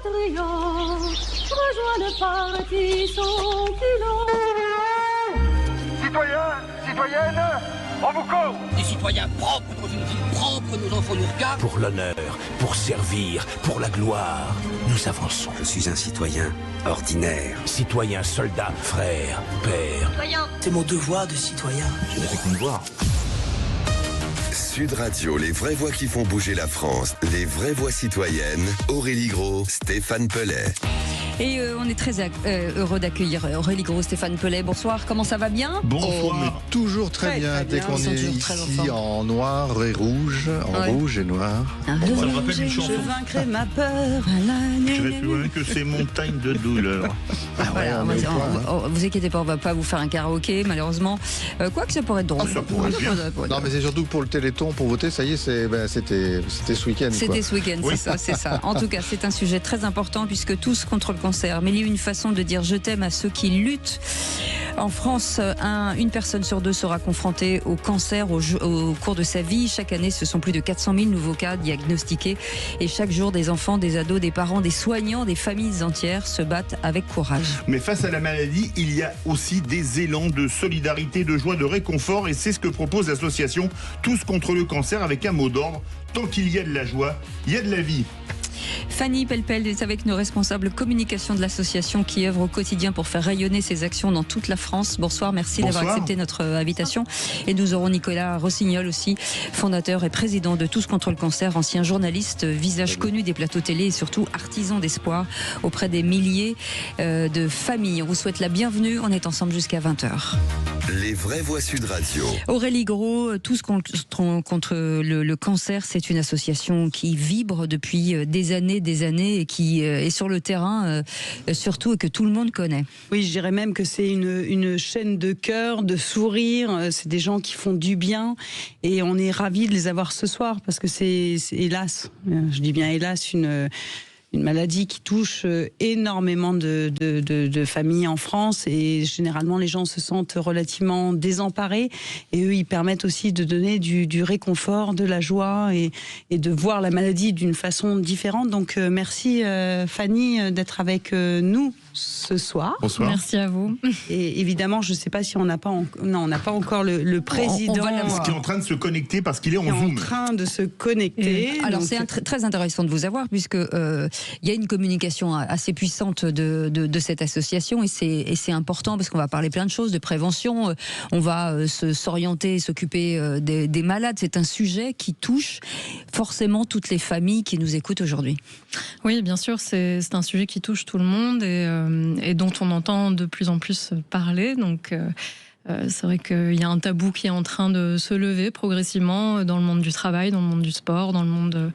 triomphe, rejoins le parti sans culot. Citoyens, citoyennes, on vous court. Des citoyens propres dans une ville propre, nos enfants nous regardent. Pour l'honneur, pour servir, pour la gloire, nous avançons. Je suis un citoyen ordinaire. Citoyen, soldat, frère, père. Citoyen, C'est mon devoir de citoyen. Je n'ai fait qu'une voix. Sud Radio, les vraies voix qui font bouger la France, les vraies voix citoyennes, Aurélie Gros, Stéphane Pellet. Et on est très heureux d'accueillir Aurélie Gros, Stéphane Pellet. Bonsoir, comment ça va bien? Bonsoir. Mais toujours très bien, dès qu'on est ici en noir et rouge, en rouge et noir. Ça me rappelle une chanson. Je vaincrai ma peur. J'irai plus loin que ces montagnes de douleur. Voilà, vous inquiétez pas, on va pas vous faire un karaoké, malheureusement. Quoique ça pourrait être drôle. Ça pourrait être bien. Non, mais c'est surtout pour le Téléthon, pour voter, ça y est, c'était ce week-end. C'était ce week-end, oui. C'est ça. En tout cas, c'est un sujet très important puisque tous contre le cancer. Mais il y a une façon de dire je t'aime à ceux qui luttent. En France, une personne sur deux sera confrontée au cancer au cours de sa vie. Chaque année, ce sont plus de 400 000 nouveaux cas diagnostiqués. Et chaque jour, des enfants, des ados, des parents, des soignants, des familles entières se battent avec courage. Mais face à la maladie, il y a aussi des élans de solidarité, de joie, de réconfort. Et c'est ce que propose l'association Tous contre le cancer avec un mot d'ordre. Tant qu'il y a de la joie, il y a de la vie. Fanny Pelpel est avec nos responsables communication de l'association qui œuvre au quotidien pour faire rayonner ses actions dans toute la France. Bonsoir, merci d'avoir accepté notre invitation. Et nous aurons Nicolas Rossignol aussi, fondateur et président de Tous contre le cancer, ancien journaliste, visage connu des plateaux télé et surtout artisan d'espoir auprès des milliers de familles. On vous souhaite la bienvenue, on est ensemble jusqu'à 20h. Les vraies voix Sud Radio. Aurélie Gros, Tous contre le cancer, c'est une association qui vibre depuis des années et qui est sur le terrain surtout et que tout le monde connaît. Oui, je dirais même que c'est une chaîne de cœur, de sourire. C'est des gens qui font du bien et on est ravis de les avoir ce soir parce que c'est hélas, je dis bien hélas, une maladie qui touche énormément de familles en France et généralement les gens se sentent relativement désemparés et eux ils permettent aussi de donner du réconfort, de la joie et de voir la maladie d'une façon différente. Donc merci Fanny d'être avec nous ce soir. Bonsoir. Merci à vous. Et évidemment je ne sais pas si on n'a pas encore le président qui est en train de se connecter parce qu'il est en Zoom. En train de se connecter. Alors c'est très intéressant de vous avoir puisque il y a une communication assez puissante de cette association et c'est important parce qu'on va parler plein de choses, de prévention, on va s'orienter, s'occuper des malades. C'est un sujet qui touche forcément toutes les familles qui nous écoutent aujourd'hui. Oui, bien sûr, c'est un sujet qui touche tout le monde et dont on entend de plus en plus parler. Donc c'est vrai qu'il y a un tabou qui est en train de se lever progressivement dans le monde du travail, dans le monde du sport, dans le monde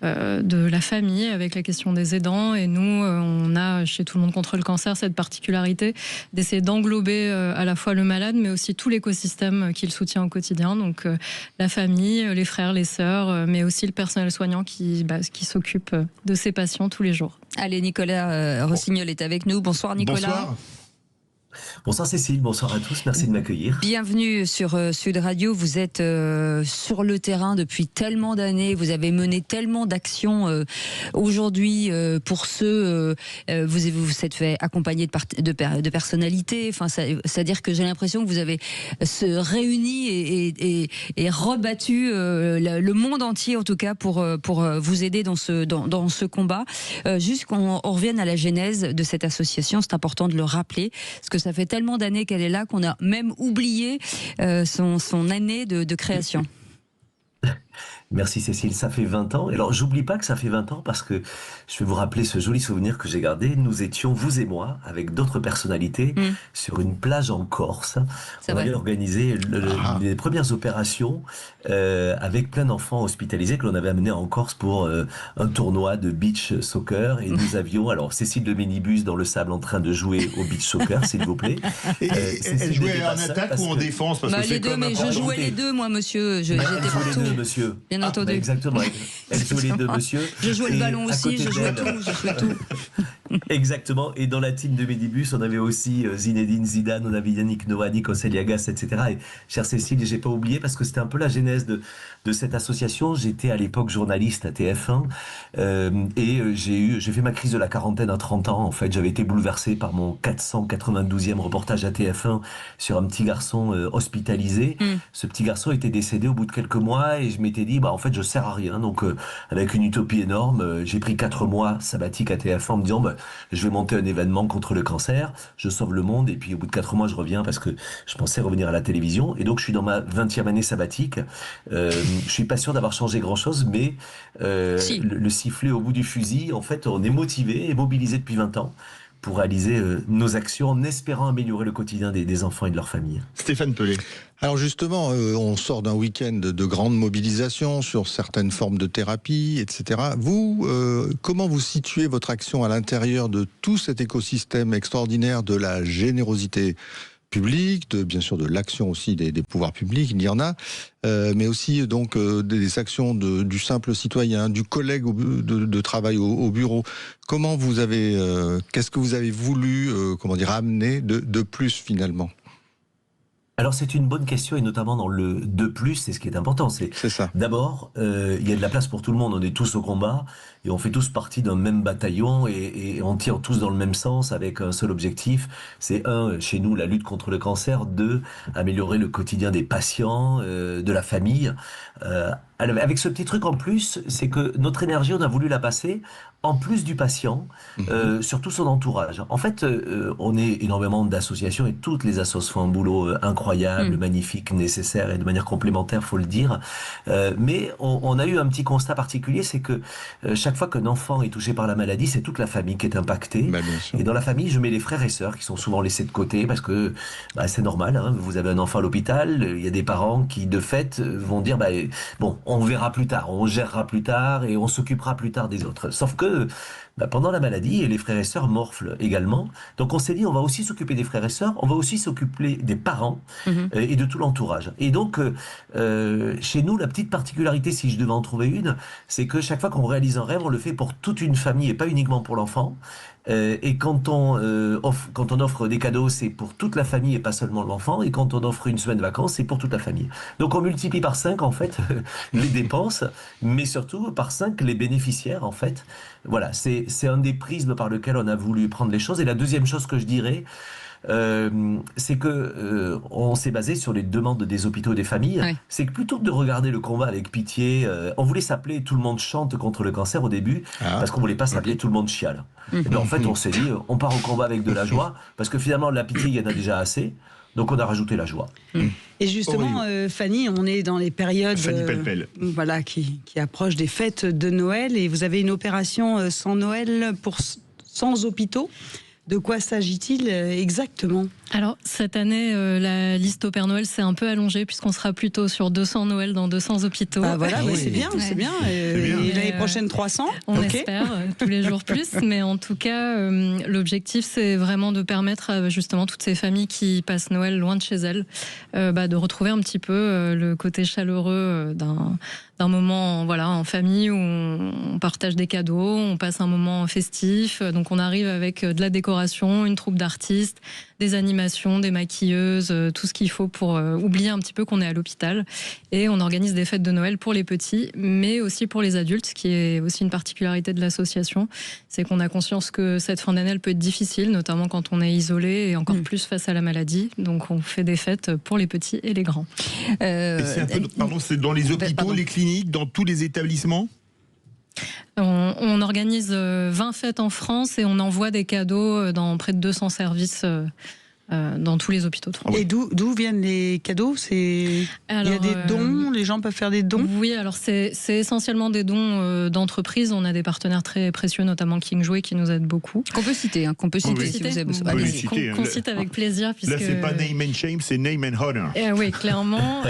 de la famille avec la question des aidants. Et nous, on a chez Tout le monde contre le cancer cette particularité d'essayer d'englober à la fois le malade mais aussi tout l'écosystème qui le soutient au quotidien. Donc la famille, les frères, les sœurs, mais aussi le personnel soignant qui s'occupe de ses patients tous les jours. Allez, Nicolas Rossignol est avec nous. Bonsoir Nicolas. Bonsoir. Bonsoir Cécile, bonsoir à tous, merci de m'accueillir. Bienvenue sur Sud Radio, vous êtes sur le terrain depuis tellement d'années, vous avez mené tellement d'actions aujourd'hui pour ceux, vous êtes fait accompagner de personnalités, enfin, c'est-à-dire que j'ai l'impression que vous avez se réuni et rebattu le monde entier en tout cas pour vous aider dans ce combat. Juste qu'on revienne à la genèse de cette association, c'est important de le rappeler, parce que ça fait tellement d'années qu'elle est là qu'on a même oublié son année de création. Merci Cécile, ça fait 20 ans. Et alors, j'oublie pas que ça fait 20 ans parce que je vais vous rappeler ce joli souvenir que j'ai gardé. Nous étions, vous et moi, avec d'autres personnalités, sur une plage en Corse. On avait organisé les premières opérations avec plein d'enfants hospitalisés que l'on avait amenés en Corse pour un tournoi de beach soccer. Et nous avions, alors, Cécile de Minibus dans le sable en train de jouer au beach soccer, s'il vous plaît. Elle jouait en attaque ou en défense parce que les deux, mais je jouais les deux, moi, monsieur. J'étais partout. Les deux, monsieur. Bien entendu. Exactement. Elle jouait les deux, monsieur. Je jouais le ballon aussi, je jouais tout. Exactement. Et dans la team de Medibus, on avait aussi Zinedine Zidane, on avait Yannick Noah, Nikos Eliagas, etc. Et chère Cécile, j'ai pas oublié parce que c'était un peu la genèse de cette association. J'étais à l'époque journaliste à TF1 et j'ai fait ma crise de la quarantaine à 30 ans. En fait, j'avais été bouleversé par mon 492e reportage à TF1 sur un petit garçon hospitalisé. Ce petit garçon était décédé au bout de quelques mois et je m'étais dit, en fait, je sers à rien. Donc, avec une utopie énorme, j'ai pris 4 mois sabbatiques à TF1 en me disant, je vais monter un événement contre le cancer, je sauve le monde, et puis au bout de 4 mois, je reviens parce que je pensais revenir à la télévision. Et donc, je suis dans ma 20e année sabbatique. Je suis pas sûr d'avoir changé grand-chose, mais Si. le sifflet au bout du fusil, en fait, on est motivé et mobilisé depuis 20 ans pour réaliser nos actions en espérant améliorer le quotidien des enfants et de leurs familles. Stéphane Pellet. Alors justement, on sort d'un week-end de grande mobilisation sur certaines formes de thérapie, etc. Vous, comment vous situez votre action à l'intérieur de tout cet écosystème extraordinaire de la générosité publique, bien sûr de l'action aussi des pouvoirs publics, il y en a, mais aussi donc des actions du simple citoyen, du collègue de travail au bureau. Comment vous avez, qu'est-ce que vous avez voulu, amener de plus finalement ? Alors c'est une bonne question et notamment dans le de plus, c'est ce qui est important. C'est ça. D'abord, il y a de la place pour tout le monde. On est tous au combat et on fait tous partie d'un même bataillon et on tire tous dans le même sens avec un seul objectif. C'est chez nous, la lutte contre le cancer. 2, améliorer le quotidien des patients, de la famille. Avec ce petit truc en plus, c'est que notre énergie, on a voulu la passer en plus du patient, sur tout son entourage. En fait, on est énormément d'associations et toutes les assos font un boulot incroyable, magnifique, nécessaire et de manière complémentaire, faut le dire. Mais on a eu un petit constat particulier, c'est que chaque fois qu'un enfant est touché par la maladie, c'est toute la famille qui est impactée. Et dans la famille, je mets les frères et sœurs qui sont souvent laissés de côté parce que c'est normal. Hein, vous avez un enfant à l'hôpital, il y a des parents qui de fait vont dire bon, on verra plus tard, on gérera plus tard et on s'occupera plus tard des autres. Sauf que pendant la maladie, les frères et sœurs morflent également. Donc on s'est dit, on va aussi s'occuper des frères et sœurs, on va aussi s'occuper des parents et de tout l'entourage. Et donc, chez nous, la petite particularité, si je devais en trouver une, c'est que chaque fois qu'on réalise un rêve, on le fait pour toute une famille et pas uniquement pour l'enfant. Et quand on offre des cadeaux, c'est pour toute la famille et pas seulement l'enfant. Et quand on offre une semaine de vacances, c'est pour toute la famille. Donc on multiplie par 5 en fait les dépenses, mais surtout par 5 les bénéficiaires en fait. Voilà, c'est un des prismes par lequel on a voulu prendre les choses. Et la deuxième chose que je dirais, c'est que on s'est basé sur les demandes des hôpitaux et des familles. Oui. C'est que plutôt que de regarder le combat avec pitié, on voulait s'appeler Tout le monde chante contre le cancer au début, parce qu'on voulait pas s'appeler Tout le monde chiale. Et bien en fait, on s'est dit, on part au combat avec de la joie, parce que finalement la pitié, il y en a déjà assez. Donc on a rajouté la joie. Et justement, Fanny, on est dans les périodes voilà, qui approchent des fêtes de Noël, et vous avez une opération sans Noël pour sans hôpitaux. De quoi s'agit-il exactement ? Alors, cette année, la liste au Père Noël s'est un peu allongée, puisqu'on sera plutôt sur 200 Noël dans 200 hôpitaux. Ah voilà, c'est bien, c'est bien. Et l'année prochaine, 300 ? On espère, tous les jours plus. Mais en tout cas, l'objectif, c'est vraiment de permettre à justement toutes ces familles qui passent Noël loin de chez elles, de retrouver un petit peu le côté chaleureux d'un moment en famille où on partage des cadeaux, on passe un moment festif. Donc on arrive avec de la décoration, une troupe d'artistes, des animations, des maquilleuses, tout ce qu'il faut pour oublier un petit peu qu'on est à l'hôpital. Et on organise des fêtes de Noël pour les petits, mais aussi pour les adultes, ce qui est aussi une particularité de l'association. C'est qu'on a conscience que cette fin d'année, elle peut être difficile, notamment quand on est isolé et encore plus face à la maladie. Donc on fait des fêtes pour les petits et les grands. Et c'est un peu, c'est dans les hôpitaux, les cliniques, dans tous les établissements ? On organise 20 fêtes en France et on envoie des cadeaux dans près de 200 services dans tous les hôpitaux de France. Et d'où viennent les cadeaux ? Il y a des dons, les gens peuvent faire des dons ? Oui, alors c'est essentiellement des dons d'entreprises. On a des partenaires très précieux, notamment Kingsway, qui nous aident beaucoup. Qu'on peut citer, Qu'on cite avec plaisir. Puisque... Là, c'est pas name and shame, c'est name and honor. Oui, clairement.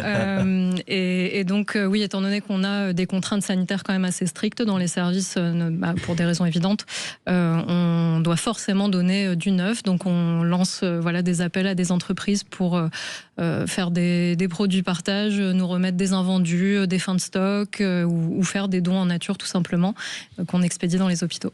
Et donc, oui, étant donné qu'on a des contraintes sanitaires quand même assez strictes dans les services, pour des raisons évidentes, on doit forcément donner du neuf. Donc, on lance des appels à des entreprises pour faire des produits partage, nous remettre des invendus, des fins de stock ou faire des dons en nature tout simplement qu'on expédie dans les hôpitaux.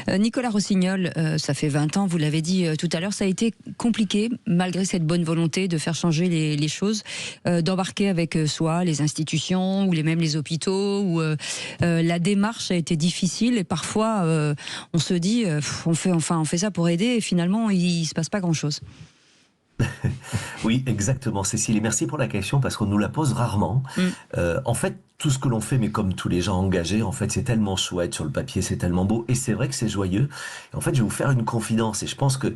Nicolas Rossignol, ça fait 20 ans, vous l'avez dit tout à l'heure, ça a été compliqué, malgré cette bonne volonté de faire changer les choses, d'embarquer avec soi les institutions ou même les hôpitaux, où la démarche a été difficile et parfois on se dit, on fait ça pour aider et finalement il se passe pas grand-chose. Oui, exactement, Cécile. Et merci pour la question parce qu'on nous la pose rarement. En fait, tout ce que l'on fait, mais comme tous les gens engagés, en fait, c'est tellement chouette sur le papier, c'est tellement beau, et c'est vrai que c'est joyeux. Et en fait, je vais vous faire une confidence, et je pense que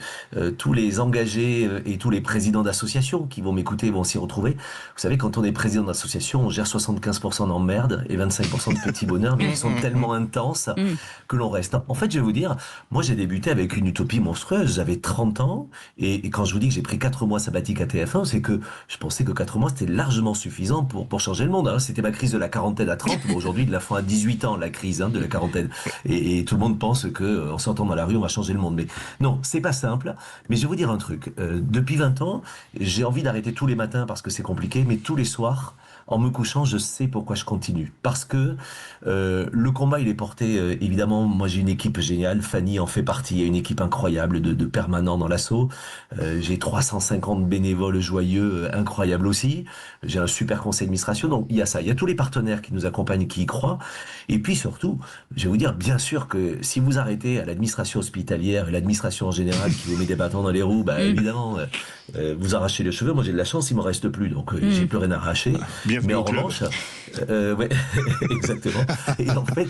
tous les engagés et tous les présidents d'associations qui vont m'écouter vont s'y retrouver. Vous savez, quand on est président d'association, on gère 75% d'emmerdes et 25% de petits bonheurs, mais ils sont tellement intenses que l'on reste. En fait, je vais vous dire, moi, j'ai débuté avec une utopie monstrueuse. J'avais 30 ans, et quand je vous dis que j'ai pris 4 mois sabbatiques à TF1, c'est que je pensais que 4 mois, c'était largement suffisant pour changer le monde. Alors, c'était ma crise de la quarantaine à 30, mais aujourd'hui, de la fin à 18 ans, la crise de la quarantaine. Et tout le monde pense que en sortant dans la rue, on va changer le monde. Mais non, c'est pas simple. Mais je vais vous dire un truc. Depuis 20 ans, j'ai envie d'arrêter tous les matins parce que c'est compliqué, mais tous les soirs, en me couchant, je sais pourquoi je continue. Parce que le combat, il est porté, évidemment, moi j'ai une équipe géniale, Fanny en fait partie, il y a une équipe incroyable de permanents dans l'assaut. J'ai 350 bénévoles joyeux, incroyables aussi. J'ai un super conseil d'administration, donc il y a ça. Il y a tous les partenaires qui nous accompagnent, qui y croient. Et puis surtout, je vais vous dire, bien sûr que si vous arrêtez à l'administration hospitalière et l'administration en général qui vous met des bâtons dans les roues, bah évidemment, vous arrachez les cheveux. Moi j'ai de la chance, il m'en reste plus, donc j'ai plus rien à arracher. Mais en revanche, ouais, exactement. Et en fait,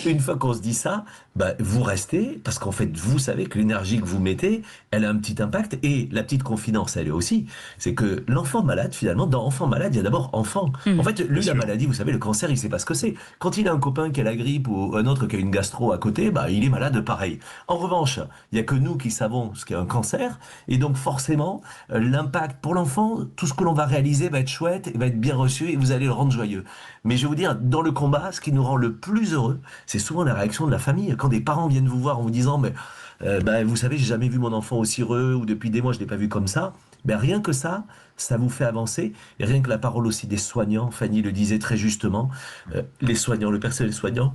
une fois qu'on se dit ça, bah, vous restez, parce qu'en fait, vous savez que l'énergie que vous mettez, elle a un petit impact. Et la petite confidence, elle est aussi, c'est que l'enfant malade, finalement, dans enfant malade, il y a d'abord enfant. En fait, lui, la maladie, vous savez, le cancer, il sait pas ce que c'est. Quand il a un copain qui a la grippe ou un autre qui a une gastro à côté, bah, il est malade pareil. En revanche, il y a que nous qui savons ce qu'est un cancer. Et donc, forcément, l'impact pour l'enfant, tout ce que l'on va réaliser va être chouette et va être bien reçu et vous allez le rendre joyeux. Mais je vais vous dire, dans le combat, ce qui nous rend le plus heureux, c'est souvent la réaction de la famille. Quand des parents viennent vous voir en vous disant, mais vous savez, j'ai jamais vu mon enfant aussi heureux, ou depuis des mois, je l'ai pas vu comme ça. Ben, rien que ça vous fait avancer. Et rien que la parole aussi des soignants, Fanny le disait très justement, les soignants, le personnel soignant,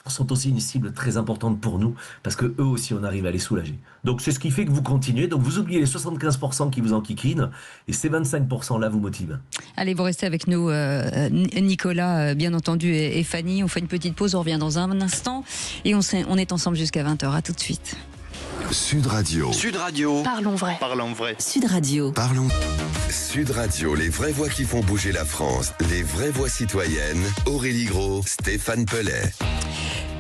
sont aussi une cible très importante pour nous, parce que eux aussi, on arrive à les soulager. Donc c'est ce qui fait que vous continuez. Donc vous oubliez les 75% qui vous enquiquinent, et ces 25%-là vous motivent. Allez, vous restez avec nous, Nicolas, bien entendu, et Fanny. On fait une petite pause, on revient dans un instant, et on est ensemble jusqu'à 20h. À tout de suite. Sud Radio. Sud Radio. Parlons vrai. Parlons vrai. Sud Radio. Parlons. Sud Radio, les vraies voix qui font bouger la France. Les vraies voix citoyennes. Aurélie Gros, Stéphane Pellet.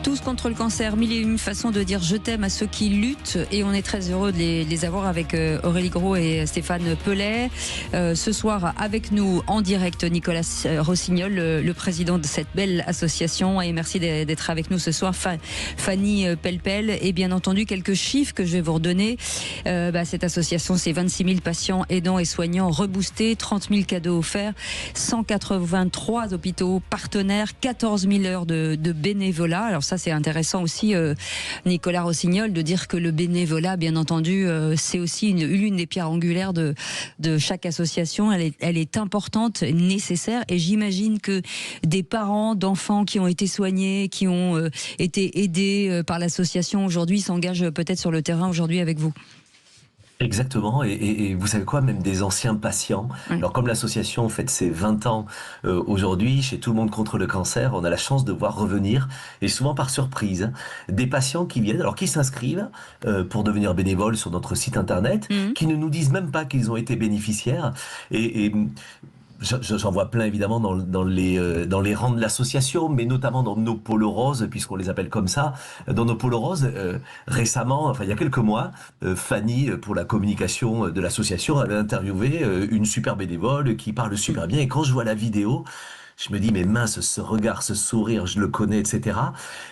Tous contre le cancer, 1001 façons de dire je t'aime à ceux qui luttent, et on est très heureux de les avoir avec Aurélie Gros et Stéphane Pellet. Ce soir avec nous en direct Nicolas Rossignol, le président de cette belle association, et merci d'être avec nous ce soir. Fanny Pellepel, et bien entendu quelques chiffres que je vais vous redonner. Cette association, c'est 26 000 patients aidants et soignants reboostés, 30 000 cadeaux offerts, 183 hôpitaux partenaires, 14 000 heures de bénévolat. Alors ça, c'est intéressant aussi, Nicolas Rossignol, de dire que le bénévolat, bien entendu, c'est aussi l'une des pierres angulaires de chaque association. Elle est importante, nécessaire, et j'imagine que des parents d'enfants qui ont été soignés, qui ont été aidés par l'association aujourd'hui, s'engagent peut-être sur le terrain aujourd'hui avec vous. Exactement, et vous savez quoi, même des anciens patients. Alors comme l'association fête ses 20 ans aujourd'hui, chez Tout le monde contre le cancer, on a la chance de voir revenir, et souvent par surprise, des patients qui viennent, alors qui s'inscrivent pour devenir bénévoles sur notre site internet, qui ne nous disent même pas qu'ils ont été bénéficiaires, et j'en vois plein évidemment dans les rangs de l'association, mais notamment dans nos polos roses, puisqu'on les appelle comme ça. Dans nos polos roses, récemment, enfin il y a quelques mois, Fanny, pour la communication de l'association, avait interviewé une super bénévole qui parle super bien, et quand je vois la vidéo, je me dis, mais mince, ce regard, ce sourire, je le connais, etc.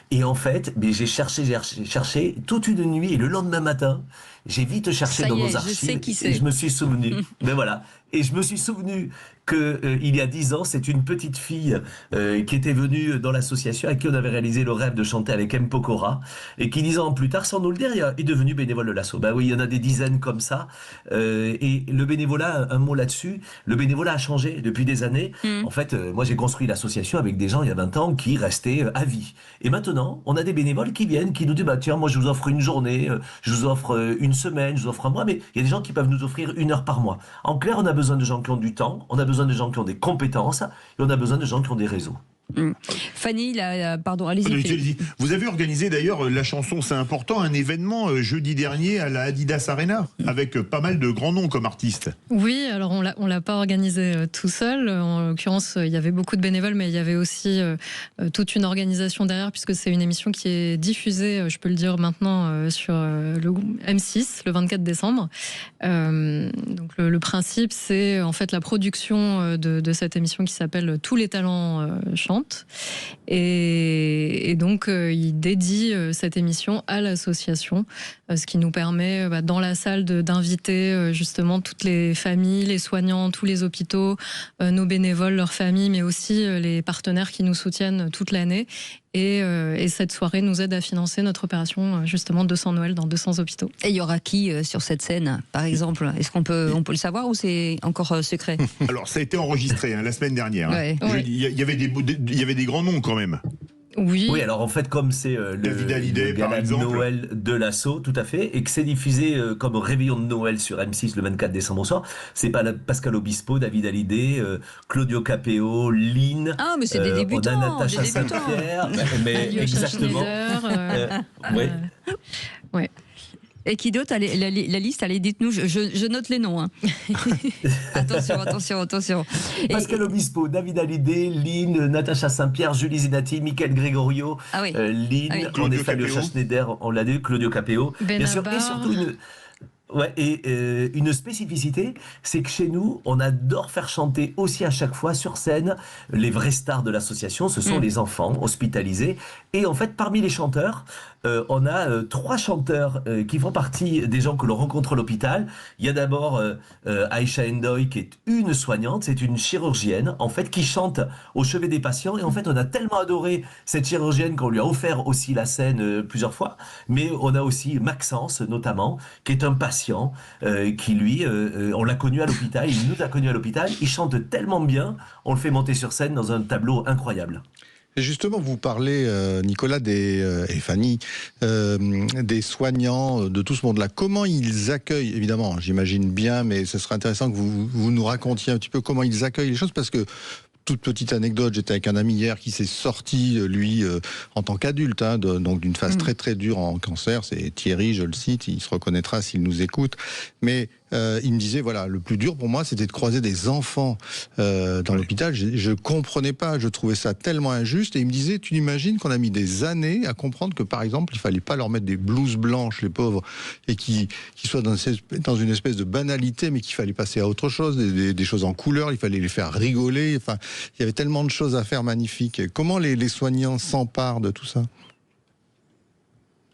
Et en fait, j'ai cherché toute une nuit, et le lendemain matin, j'ai vite cherché dans nos archives, et je me suis souvenu. Mais voilà. Et je me suis souvenu qu'il y a 10 ans, c'est une petite fille qui était venue dans l'association, à qui on avait réalisé le rêve de chanter avec M. Pokora, et qui 10 ans plus tard, sans nous le dire, est devenue bénévole de l'asso. Ben oui, il y en a des dizaines comme ça. Et le bénévolat, un mot là-dessus, le bénévolat a changé depuis des années. En fait, moi j'ai construit l'association avec des gens il y a 20 ans qui restaient à vie. Et maintenant, on a des bénévoles qui viennent, qui nous disent, bah tiens, moi je vous offre une journée, je vous offre une semaine, je vous offre un mois, mais il y a des gens qui peuvent nous offrir 1 heure par mois. En clair, on a besoin de gens qui ont du temps, on a besoin de gens qui ont des compétences, et on a besoin de gens qui ont des réseaux. Fanny, pardon, allez-y. Vous avez organisé d'ailleurs la chanson C'est important, un événement jeudi dernier à la Adidas Arena, avec pas mal de grands noms comme artistes. Oui, alors on l'a pas organisé tout seul. En l'occurrence, il y avait beaucoup de bénévoles, mais il y avait aussi toute une organisation derrière, puisque c'est une émission qui est diffusée, je peux le dire maintenant, sur le M6 le 24 décembre. Donc le principe, c'est en fait la production de cette émission qui s'appelle Tous les talents chantent. Et donc, il dédie cette émission à l'association, ce qui nous permet, dans la salle, d'inviter justement toutes les familles, les soignants, tous les hôpitaux, nos bénévoles, leurs familles, mais aussi les partenaires qui nous soutiennent toute l'année. Et cette soirée nous aide à financer notre opération, justement, 200 Noël dans 200 hôpitaux. Et il y aura qui sur cette scène, par exemple? Est-ce qu'on peut le savoir ou c'est encore secret? Alors, ça a été enregistré la semaine dernière. Ouais. Il y avait des grands noms quand même. Oui, alors en fait, comme c'est le gala de Noël de l'assaut, tout à fait, et que c'est diffusé comme réveillon de Noël sur M6 le 24 décembre au soir, c'est pas Pascal Obispo, David Hallyday, Claudio Capéo, Lynn. Ah, mais c'est des débutants. On a Natacha Saint-Pierre, mais exactement. Ouais. Et qui d'autre? La liste, allez, dites-nous, je note les noms. Hein. Attention. Pascal Obispo, David Hallyday, Lynn, Natacha Saint-Pierre, Julie Zinati, Michael Gregorio, Lynn, on est Fabio Schneider, on l'a dit, Claudio Capéo. Bien sûr, et surtout une spécificité, c'est que chez nous, on adore faire chanter aussi à chaque fois sur scène les vraies stars de l'association, ce sont les enfants hospitalisés. Et en fait, parmi les chanteurs, on a 3 chanteurs qui font partie des gens que l'on rencontre à l'hôpital. Il y a d'abord Aïcha Endoy, qui est une soignante, c'est une chirurgienne, en fait, qui chante au chevet des patients. Et en fait, on a tellement adoré cette chirurgienne qu'on lui a offert aussi la scène plusieurs fois. Mais on a aussi Maxence, notamment, qui est un patient qui, lui, on l'a connu à l'hôpital, il nous a connus à l'hôpital. Il chante tellement bien, on le fait monter sur scène dans un tableau incroyable. Et justement, vous parlez, Nicolas et Fanny, des soignants, de tout ce monde-là. Comment ils accueillent, évidemment, j'imagine bien, mais ce serait intéressant que vous nous racontiez un petit peu comment ils accueillent les choses, parce que, toute petite anecdote, j'étais avec un ami hier qui s'est sorti, lui, en tant qu'adulte, donc d'une phase très très dure en cancer. C'est Thierry, je le cite, il se reconnaîtra s'il nous écoute. Mais il me disait, voilà, le plus dur pour moi, c'était de croiser des enfants dans l'hôpital. Je comprenais pas, je trouvais ça tellement injuste. Et il me disait, tu imagines qu'on a mis des années à comprendre que, par exemple, il fallait pas leur mettre des blouses blanches, les pauvres, et qui soient dans une espèce de banalité, mais qu'il fallait passer à autre chose, des choses en couleur, il fallait les faire rigoler. Enfin, il y avait tellement de choses à faire magnifiques. Comment les soignants s'emparent de tout ça?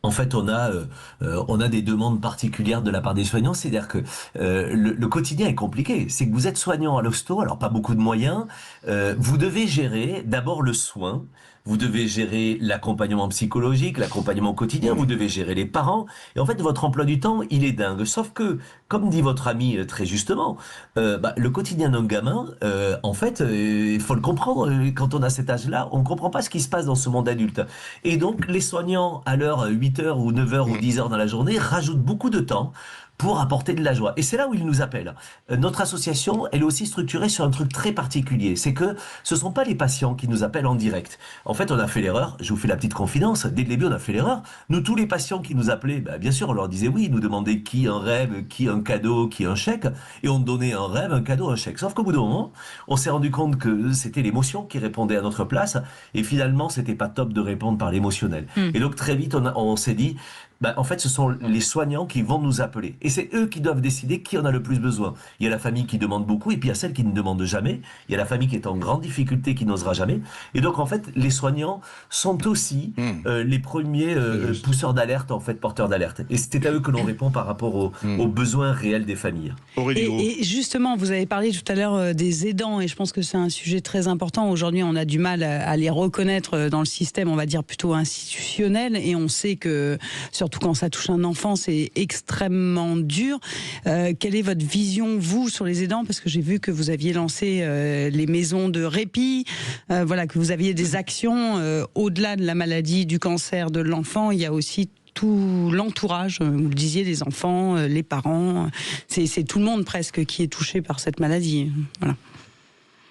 En fait, on a des demandes particulières de la part des soignants. C'est-à-dire que le quotidien est compliqué. C'est que vous êtes soignant à l'hosto, alors pas beaucoup de moyens. Vous devez gérer d'abord le soin. Vous devez gérer l'accompagnement psychologique, l'accompagnement quotidien, vous devez gérer les parents. Et en fait, votre emploi du temps, il est dingue. Sauf que, comme dit votre ami très justement, le quotidien d'un gamin, en fait, il faut le comprendre. Quand on a cet âge-là, on ne comprend pas ce qui se passe dans ce monde adulte. Et donc, les soignants, à l'heure 8h ou 9h ou 10h dans la journée, rajoutent beaucoup de temps pour apporter de la joie. Et c'est là où ils nous appellent. Notre association, elle est aussi structurée sur un truc très particulier. C'est que ce ne sont pas les patients qui nous appellent en direct. En fait, on a fait l'erreur, je vous fais la petite confidence, dès le début, on a fait l'erreur. Nous, tous les patients qui nous appelaient, bien sûr, on leur disait oui, ils nous demandaient qui un rêve, qui un cadeau, qui un chèque, et on donnait un rêve, un cadeau, un chèque. Sauf qu'au bout d'un moment, on s'est rendu compte que c'était l'émotion qui répondait à notre place, et finalement, c'était pas top de répondre par l'émotionnel. Et donc, très vite, on s'est dit, En fait, ce sont les soignants qui vont nous appeler. Et c'est eux qui doivent décider qui en a le plus besoin. Il y a la famille qui demande beaucoup, et puis il y a celle qui ne demande jamais. Il y a la famille qui est en grande difficulté, qui n'osera jamais. Et donc, en fait, les soignants sont aussi les premiers pousseurs d'alerte, en fait, porteurs d'alerte. Et c'est à eux que l'on répond par rapport aux besoins réels des familles. Et justement, vous avez parlé tout à l'heure des aidants, et je pense que c'est un sujet très important. Aujourd'hui, on a du mal à les reconnaître dans le système, on va dire, plutôt institutionnel, et on sait que, surtout quand ça touche un enfant, c'est extrêmement dur. Quelle est votre vision, vous, sur les aidants? Parce que j'ai vu que vous aviez lancé les maisons de répit, voilà, que vous aviez des actions au-delà de la maladie, du cancer de l'enfant. Il y a aussi tout l'entourage, vous le disiez, les enfants, les parents. C'est tout le monde presque qui est touché par cette maladie. Voilà.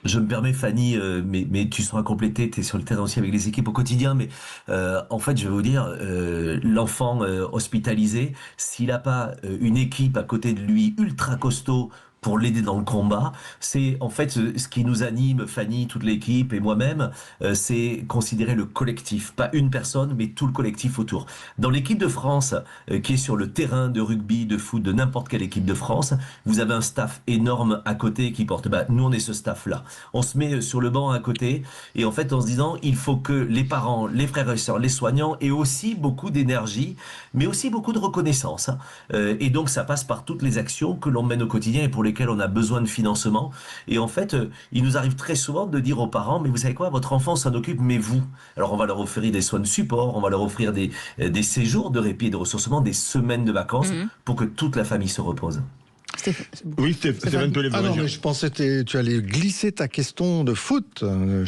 Je me permets, Fanny, mais tu seras complétée, tu es sur le terrain aussi avec les équipes au quotidien, mais en fait, je vais vous dire, l'enfant hospitalisé, s'il n'a pas une équipe à côté de lui ultra costaud pour l'aider dans le combat, c'est en fait ce qui nous anime, Fanny, toute l'équipe et moi-même, c'est considérer le collectif, pas une personne, mais tout le collectif autour. Dans l'équipe de France, qui est sur le terrain de rugby, de foot, de n'importe quelle équipe de France, vous avez un staff énorme à côté qui porte. Nous, on est ce staff-là. On se met sur le banc à côté, et en fait, en se disant, il faut que les parents, les frères et sœurs, les soignants aient aussi beaucoup d'énergie, mais aussi beaucoup de reconnaissance. Et donc, ça passe par toutes les actions que l'on mène au quotidien et pour lesquelles on a besoin de financement. Et en fait, il nous arrive très souvent de dire aux parents, mais vous savez quoi, votre enfant s'en occupe, mais vous. Alors on va leur offrir des soins de support, on va leur offrir des séjours de répit et de ressourcement, des semaines de vacances pour que toute la famille se repose. Oui, Stéphane Pellet. Ah non, mais je pensais que tu allais glisser ta question de foot. Non,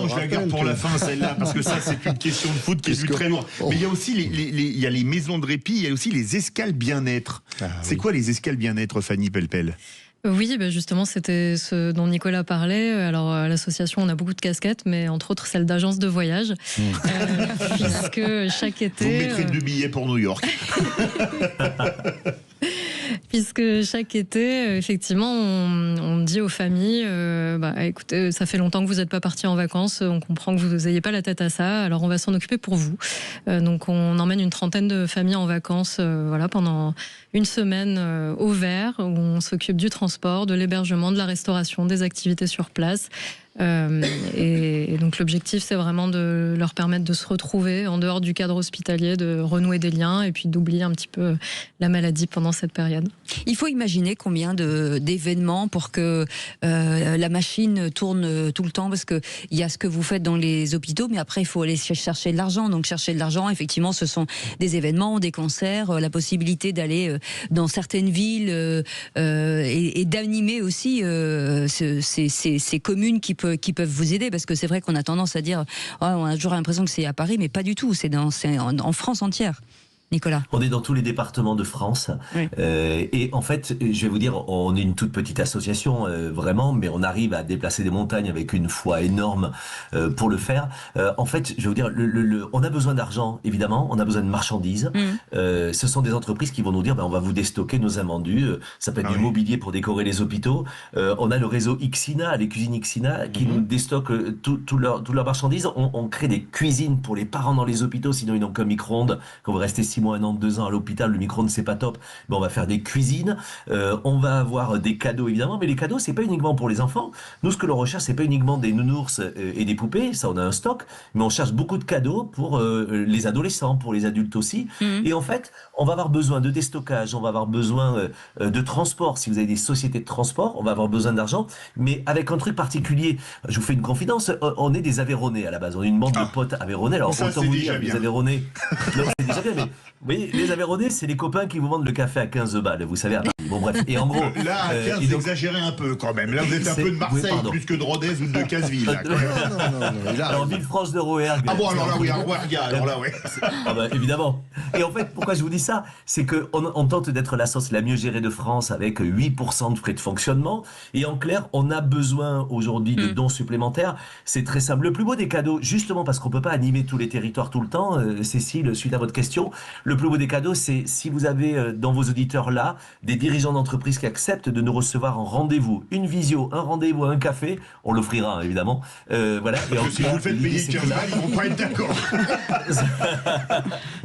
je la garde pour la fin, celle-là, parce que ça, c'est une question de foot qui est très lourde. Mais il y a aussi il y a les maisons de répit, il y a aussi les escales bien-être. C'est quoi les escales bien-être, Fanny Pellepel? Oui, justement, c'était ce dont Nicolas parlait. Alors, à l'association, on a beaucoup de casquettes, mais entre autres celle d'agence de voyage, puisque chaque été... Vous mettrez 2 billets pour New York. Puisque chaque été, effectivement, on dit aux familles, écoutez, ça fait longtemps que vous n'êtes pas partis en vacances, on comprend que vous n'ayez pas la tête à ça, alors on va s'en occuper pour vous. Donc on emmène une trentaine de familles en vacances pendant une semaine au vert, où on s'occupe du transport, de l'hébergement, de la restauration, des activités sur place. Et donc l'objectif, c'est vraiment de leur permettre de se retrouver en dehors du cadre hospitalier, de renouer des liens et puis d'oublier un petit peu la maladie pendant cette période. Il faut imaginer combien d'événements pour que la machine tourne tout le temps, parce qu'il y a ce que vous faites dans les hôpitaux, mais après il faut aller chercher de l'argent. Donc chercher de l'argent, effectivement, ce sont des événements, des concerts, la possibilité d'aller dans certaines villes et d'animer aussi ces communes qui peuvent vous aider, parce que c'est vrai qu'on a tendance à dire on a toujours l'impression que c'est à Paris, mais pas du tout, c'est en France entière. Nicolas. On est dans tous les départements de France. Oui. Et en fait, je vais vous dire, on est une toute petite association, vraiment, mais on arrive à déplacer des montagnes avec une foi énorme pour le faire. En fait, je vais vous dire, on a besoin d'argent, évidemment, on a besoin de marchandises. Ce sont des entreprises qui vont nous dire, on va vous déstocker nos invendus. Ça peut être du mobilier pour décorer les hôpitaux. On a le réseau Ixina, les cuisines Ixina, qui nous déstockent toutes leurs marchandises. On crée des cuisines pour les parents dans les hôpitaux, sinon ils n'ont qu'un micro-ondes. Quand vous restez 6 mois, 1 an, 2 ans à l'hôpital, le micro-ondes c'est pas top, mais on va faire des cuisines, on va avoir des cadeaux évidemment, mais les cadeaux c'est pas uniquement pour les enfants. Nous, ce que l'on recherche, c'est pas uniquement des nounours et des poupées, ça on a un stock, mais on cherche beaucoup de cadeaux pour les adolescents, pour les adultes aussi. Et en fait, on va avoir besoin de déstockage, on va avoir besoin de transport. Si vous avez des sociétés de transport, on va avoir besoin d'argent, mais avec un truc particulier. Je vous fais une confidence, on est des Aveyronnais à la base, on est une bande de potes Aveyronnais. Alors ça, autant vous dire, les Aveyronnais, non, c'est déjà bien, mais vous voyez, les Aveyronnais, c'est les copains qui vous vendent le café à 15 balles, vous savez, à Paris. Bon bref, et en gros... Là, à 15, vous exagérez un peu quand même. Là, vous êtes un peu de Marseille, plus que de Rodez ou de Casseville. Non. Alors, Villefranche de Rouergue. Ah bon, alors là, oui, alors là, oui. Ah bah, évidemment. Et en fait, pourquoi je vous dis ça? C'est qu'on tente d'être la sauce la mieux gérée de France avec 8% de frais de fonctionnement. Et en clair, on a besoin aujourd'hui de dons supplémentaires. C'est très simple. Le plus beau des cadeaux, justement parce qu'on ne peut pas animer tous les territoires tout le temps, Cécile, suite à votre question, Le plus beau des cadeaux, c'est si vous avez dans vos auditeurs là des dirigeants d'entreprise qui acceptent de nous recevoir en rendez-vous, une visio, un rendez-vous, un café, on l'offrira hein, évidemment. Voilà. Et parce que si vous le faites payer 15 balles, ils vont pas être d'accord.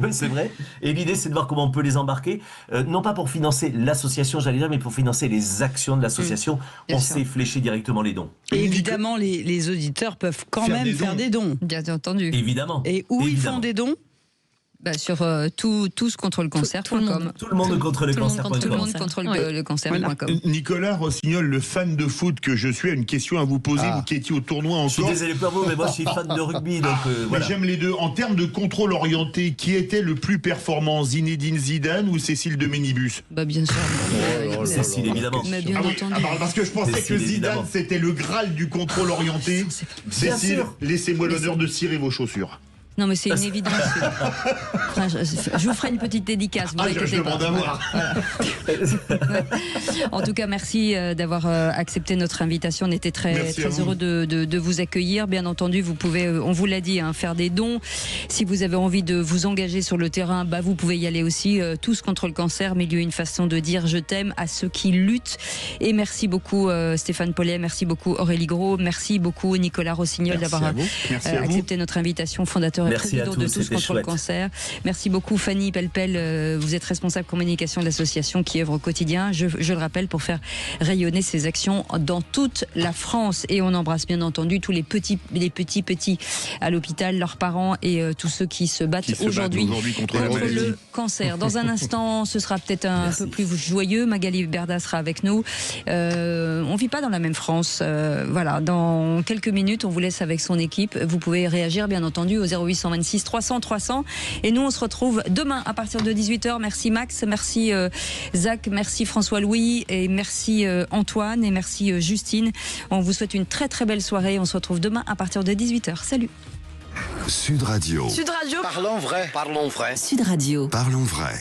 Oui, c'est vrai. Et l'idée, c'est de voir comment on peut les embarquer, non pas pour financer l'association, j'allais dire, mais pour financer les actions de l'association. On sait flécher directement les dons. Et évidemment, les auditeurs peuvent quand même faire des dons. Bien entendu. Évidemment. Et où ils font des dons? Sur tous contre le cancer.com. Tout le monde contre le cancer.com. Tout le monde contre le cancer.com. Nicolas Rossignol, le fan de foot que je suis, a une question à vous poser. Vous qui étiez au tournoi encore. Je suis désolé pour vous, mais moi je suis fan de rugby. Donc, voilà. J'aime les deux. En termes de contrôle orienté, qui était le plus performant, Zinedine Zidane ou Cécile de Ménibus? Bien sûr. Cécile, évidemment. Mais bien entendu. Parce que je pensais que Zidane, c'était le Graal du contrôle orienté. Cécile, laissez-moi l'honneur de cirer vos chaussures. Non, mais c'est une évidence. Je vous ferai une petite dédicace. Vous inquiétez pas. En tout cas, merci d'avoir accepté notre invitation. On était très heureux de vous accueillir. Bien entendu, vous pouvez, on vous l'a dit, faire des dons. Si vous avez envie de vous engager sur le terrain, vous pouvez y aller aussi. Tous contre le cancer, milieu, une façon de dire je t'aime à ceux qui luttent. Et merci beaucoup Stéphane Pollet, merci beaucoup Aurélie Gros, merci beaucoup Nicolas Rossignol d'avoir accepté notre invitation, fondateur et président de Tous contre le cancer. Merci beaucoup Fanny Pelpel, vous êtes responsable communication de l'association qui œuvre au quotidien, je le rappelle, pour faire rayonner ses actions dans toute la France. Et on embrasse bien entendu tous les petits à l'hôpital, leurs parents et tous ceux qui se battent aujourd'hui contre le cancer. Dans un instant, ce sera peut-être un peu plus joyeux. Magali Berda sera avec nous. On vit pas dans la même France. Voilà, dans quelques minutes, on vous laisse avec son équipe. Vous pouvez réagir bien entendu au 0826 300 300. Et nous, on se retrouve demain à partir de 18h. Merci Max, merci Zach, merci François-Louis et merci Antoine et merci Justine. On vous souhaite une très très belle soirée. On se retrouve demain à partir de 18h. Salut. Sud Radio. Sud Radio. Parlons vrai. Parlons vrai. Sud Radio. Parlons vrai.